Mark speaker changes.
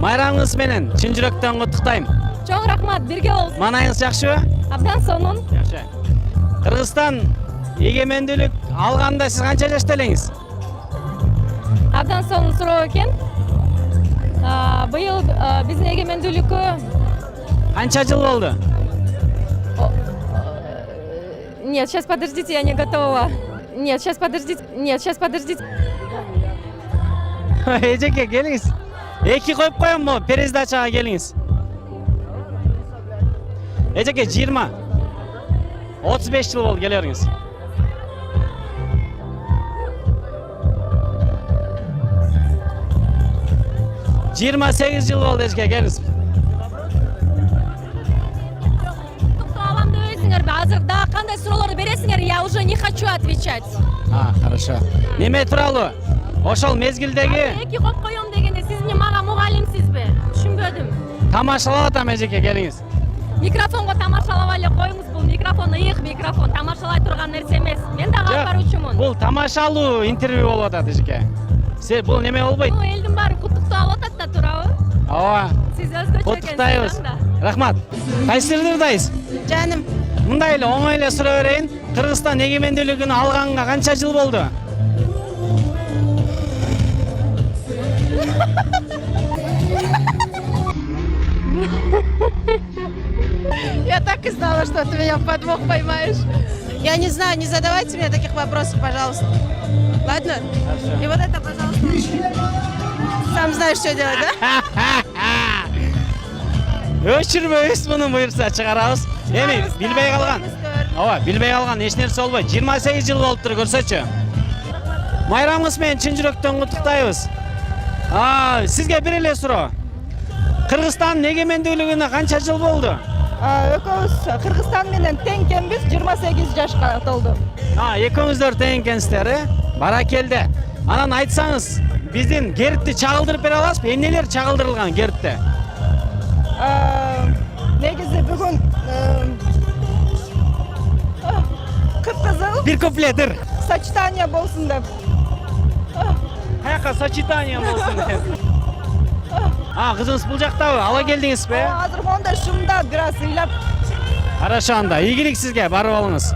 Speaker 1: Майрамыңыз менен чын жүрөктөн куттуктайм.
Speaker 2: Чоң рахмат, бирге болсун.
Speaker 1: Манайыңыз жакшыбы?
Speaker 2: Абдан сонун.
Speaker 1: Жакшы. Кыргызстан эгемендүүлүк алганда сиз канча жашта элеңиз?
Speaker 2: Абдан сонун суроо экен. Быйыл биздин эгемендүүлүккө
Speaker 1: Канча жыл болду?
Speaker 2: Нет, сейчас подождите, я не готова. Нет, сейчас подождите. Нет, сейчас подождите.
Speaker 1: Эжеке келиңиз. Эки коюп коембу, передачага келиңиз. Эжеке 20. 35 жыл болду келериңиз. Жыйырма 8 жыл болду эжеке келиңиз.
Speaker 2: Алам деп өзүңөр азыр дагы кандай суроолорду бересиңер? Я уже не хочу отвечать.
Speaker 1: Хорошо. Неме тууралуу? Ошол мезгилдеги
Speaker 2: Эки коюп коем дегенде сиз эмне мага мугалимсизби? Түшүнбөдүм.
Speaker 1: тамашалап атам эжеке келиңиз.
Speaker 2: Микрофонго тамашалабай эле коюңуз, бул микрофон ыйык микрофон, тамашалай турган нерсе эмес. Мен дагы алып баруучумун.
Speaker 1: Бул тамашалуу интервью болуп атат эжеке. Сиз бул неме болбойт?
Speaker 2: Элдин баары куттуктап алып атат да, туурабы?
Speaker 1: Ооба.
Speaker 2: Сиз өзгөчө
Speaker 1: Куттуктайбыз.
Speaker 2: экенсиз.
Speaker 1: Рахмат. Кайсы жерде ырдайсыз?
Speaker 2: Жаным,
Speaker 1: Мындай эле оңой эле суроо берейин. Кыргызстан эгемендүүлүгүн алганга канча жыл болду?
Speaker 3: Я так и знала, что ты меня в подвох поймаешь. Я не знаю, не задавайте мне таких вопросов, пожалуйста. Ладно?
Speaker 1: Хорошо.
Speaker 3: И вот это, пожалуйста. Сам знаешь, что делать, да?
Speaker 1: Өчүрбөйбүз муну буюрса чыгарабыз. Эми билбей калган. Ооба, билбей калган эч нерсе болбойт. 28 жыл болуптур, көрсөчү. Майрамыңыз менен чын жүрөктөн куттуктайбыз. Сизге бир эле суроо. Кыргызстан эгемендүүлүгүнө канча жыл болду?
Speaker 4: Экөөбүз Кыргызстан менен тең экенбиз, 28 жашка толду.
Speaker 1: Экөөңүздөр тең экенсиздер, баракелде. Анан айтсаңыз, биздин гербти чагылдырып бере аласызбы? Эмнелер чагылдырылган гербте?
Speaker 4: Негизи бүгүн кып-кызыл
Speaker 1: Бир куплетир.
Speaker 4: сочетание болсун деп.
Speaker 1: Каяка сочетание болсун деп. Кызыңыз бул жактабы? Ала келдиңизби?
Speaker 4: Азыр монда шумда бир аз ыйлап.
Speaker 1: Хорошо анда. Ийгилик сизге, барып алыңыз.